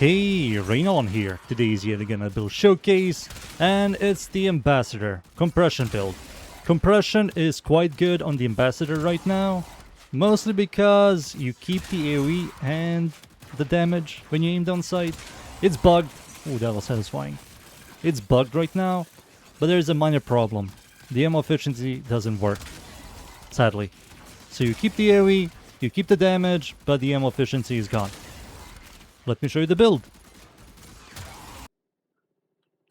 Hey, Raynon here. Today is yet again a build showcase, and it's the Ambassador Compression build. Compression is quite good on the Ambassador right now, mostly because you keep the AoE and the damage when you aim down sight. It's bugged. Oh, that was satisfying. It's bugged right now, but there's a minor problem. The ammo efficiency doesn't work, sadly. So you keep the AoE, you keep the damage, but the ammo efficiency is gone. Let me show you the build.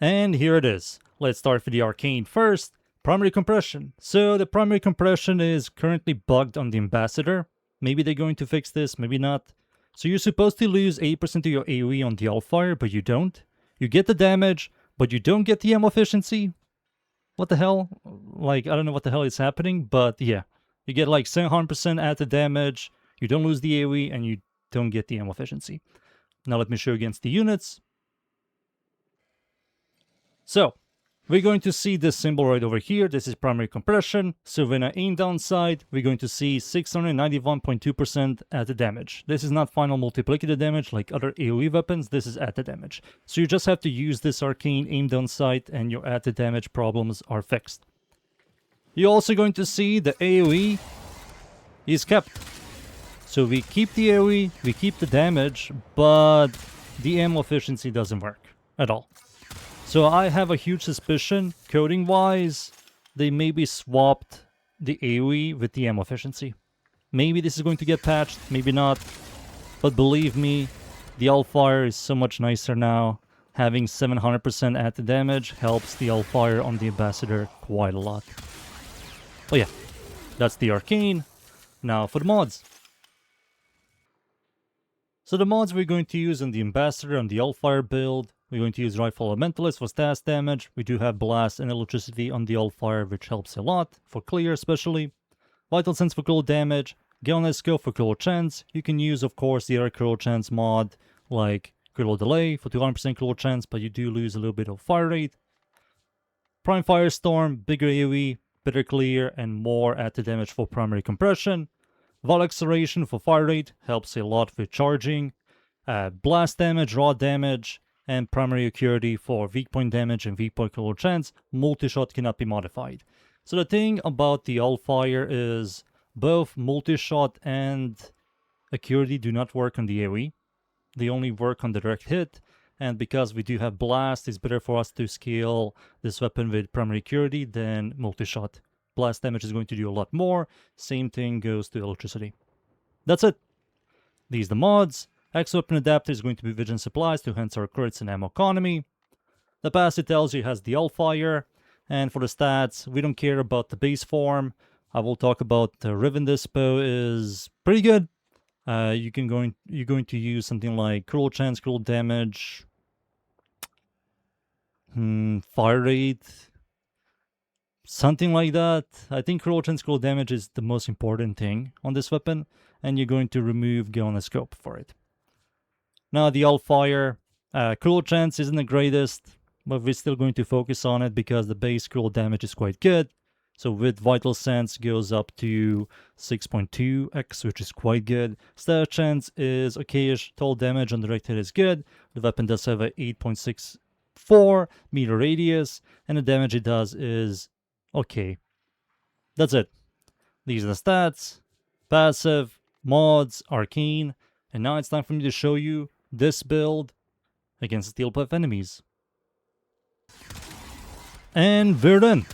And here it is. Let's start with the Arcane first. Primary compression. So the primary compression is currently bugged on the Ambassador. Maybe they're going to fix this, maybe not. So you're supposed to lose 8% of your AoE on the Hellfire, but you don't. You get the damage, but you don't get the ammo efficiency. What the hell? Like, I don't know what the hell is happening, but yeah. You get like 700% added damage, you don't lose the AoE, and you don't get the ammo efficiency. Now let me show you against the units. So, we're going to see this symbol right over here. This is primary compression. So when I aim down sight, we're going to see 691.2% added damage. This is not final multiplicative damage like other AoE weapons. This is added damage. So you just have to use this Arcane aim down sight and your added damage problems are fixed. You're also going to see the AoE is kept. So we keep the AoE, we keep the damage, but the ammo efficiency doesn't work at all. So I have a huge suspicion, coding-wise, they maybe swapped the AoE with the ammo efficiency. Maybe this is going to get patched, maybe not. But believe me, the Hellfire is so much nicer now. Having 700% added damage helps the Hellfire on the Ambassador quite a lot. Oh yeah, that's the Arcane. Now for the mods. So the mods we're going to use on the Ambassador and the Hellfire build, we're going to use Rifle Elementalist for stats damage. We do have Blast and Electricity on the Hellfire, which helps a lot, for clear especially. Vital Sense for critical damage, Galvanized Scope for critical chance. You can use, of course, the other critical chance mod, like Critical Delay for 200% critical chance, but you do lose a little bit of fire rate. Prime Firestorm, bigger AoE, better clear, and more added damage for primary compression. Vol Acceleration for fire rate, helps a lot with charging. Blast damage, raw damage, and primary acuity for weak point damage and weak point critical chance. Multi-shot cannot be modified. So the thing about the Hellfire is both multi-shot and acuity do not work on the AoE. They only work on the direct hit. And because we do have Blast, it's better for us to scale this weapon with primary acuity than multi-shot. Blast damage is going to do a lot more. Same thing goes to electricity. That's it. These are the mods. X-Weapon Adapter is going to be Vision Supplies to enhance our crits and ammo economy. The pass it tells you has the Hellfire. And for the stats, we don't care about the base form. I will talk about the Riven Dispo is pretty good. You're going to use something like critical chance, critical damage, fire rate, something like that. I think critical chance, critical damage is the most important thing on this weapon, and you're going to remove Galvanized Scope for it. Now the Hellfire, critical chance isn't the greatest, but we're still going to focus on it because the base critical damage is quite good. So with Vital Sense goes up to 6.2x, which is quite good. Stat chance is okayish. Total damage on direct hit is good. The weapon does have a 8.64 meter radius, and the damage it does is okay. That's it. These are the stats, passive, mods, Arcane, and now it's time for me to show you this build against Steel Path enemies. And we're done.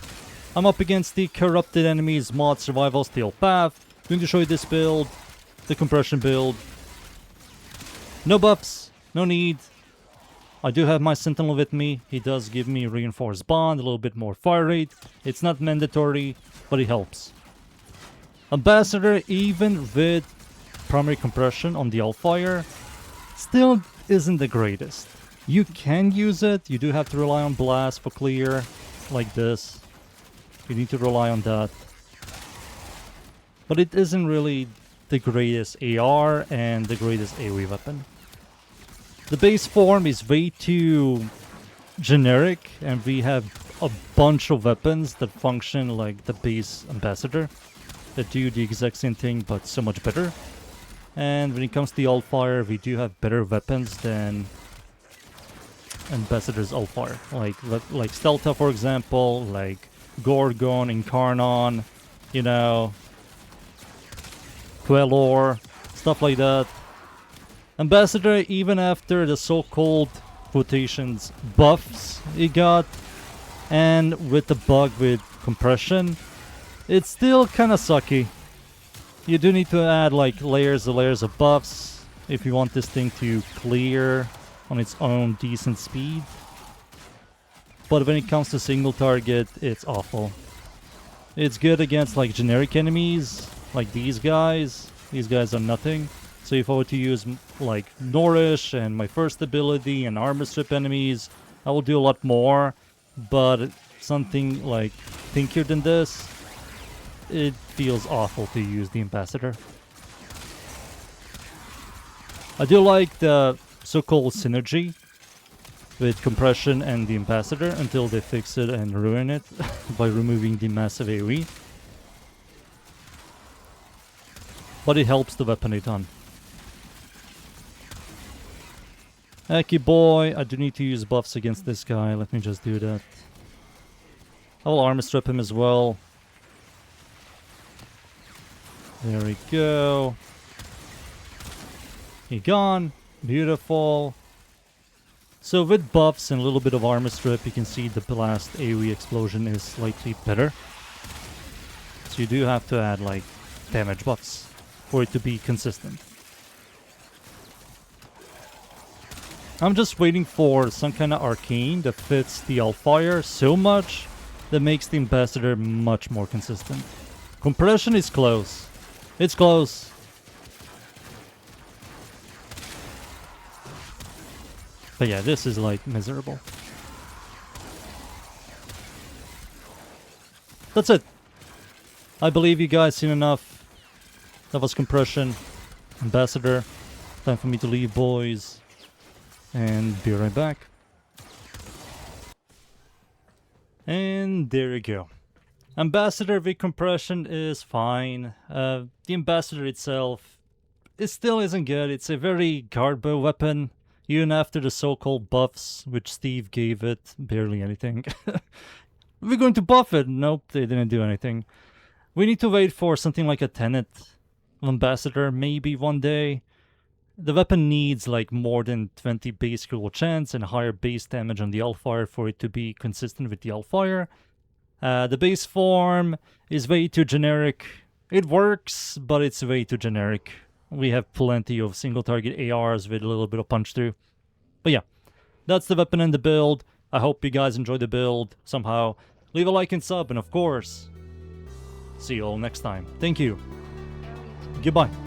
I'm up against the Corrupted Enemies mod Survival Steel Path. I'm going to show you this build, the compression build. No buffs, no need. I do have my Sentinel with me. He does give me Reinforced Bond, a little bit more fire rate. It's not mandatory, but it helps. Ambassador, even with primary compression on the Hellfire, still isn't the greatest. You can use it. You do have to rely on Blast for clear, like this. You need to rely on that. But it isn't really the greatest AR and the greatest AoE weapon. The base form is way too generic, and we have a bunch of weapons that function like the base Ambassador, that do the exact same thing but so much better. And when it comes to the Hellfire, we do have better weapons than ambassadors Alfire. Like Stelta, for example, like Gorgon, Incarnon, you know, Quelor, stuff like that. Ambassador, even after the so-called quotations buffs he got, and with the bug with compression, it's still kind of sucky. You do need to add like layers of buffs if you want this thing to clear on its own decent speed. But when it comes to single target, it's awful. It's good against like generic enemies, like these guys. These guys are nothing. So if I were to use like Nourish and my first ability and armor strip enemies, I will do a lot more. But something like pinkier than this, it feels awful to use the ambassador. I do like the so-called synergy with compression and the ambassador until they fix it and ruin it by removing the massive AoE. But it helps the weapon a ton. Aki boy, I do need to use buffs against this guy. Let me just do that. I will armor strip him as well. There we go. He gone. Beautiful. So with buffs and a little bit of armor strip, you can see the blast AoE explosion is slightly better. So you do have to add like damage buffs for it to be consistent. I'm just waiting for some kind of arcane that fits the Alfire so much that makes the ambassador much more consistent. Compression is close. It's close. But yeah, this is like miserable. That's it. I believe you guys seen enough. That was compression. Ambassador. Time for me to leave, boys. And be right back. And there you go. Ambassador with compression is fine. The ambassador itself, it still isn't good. It's a very garbo weapon. Even after the so-called buffs, which Steve gave it, barely anything. We're going to buff it. Nope, they didn't do anything. We need to wait for something like a Tenet ambassador, maybe one day. The weapon needs like more than 20 base critical chance and higher base damage on the Alfire for it to be consistent with the Alfire. The base form is way too generic. It works, but it's way too generic. We have plenty of single target ARs with a little bit of punch through. But yeah, that's the weapon and the build. I hope you guys enjoyed the build somehow. Leave a like and sub, and of course, see you all next time. Thank you. Goodbye.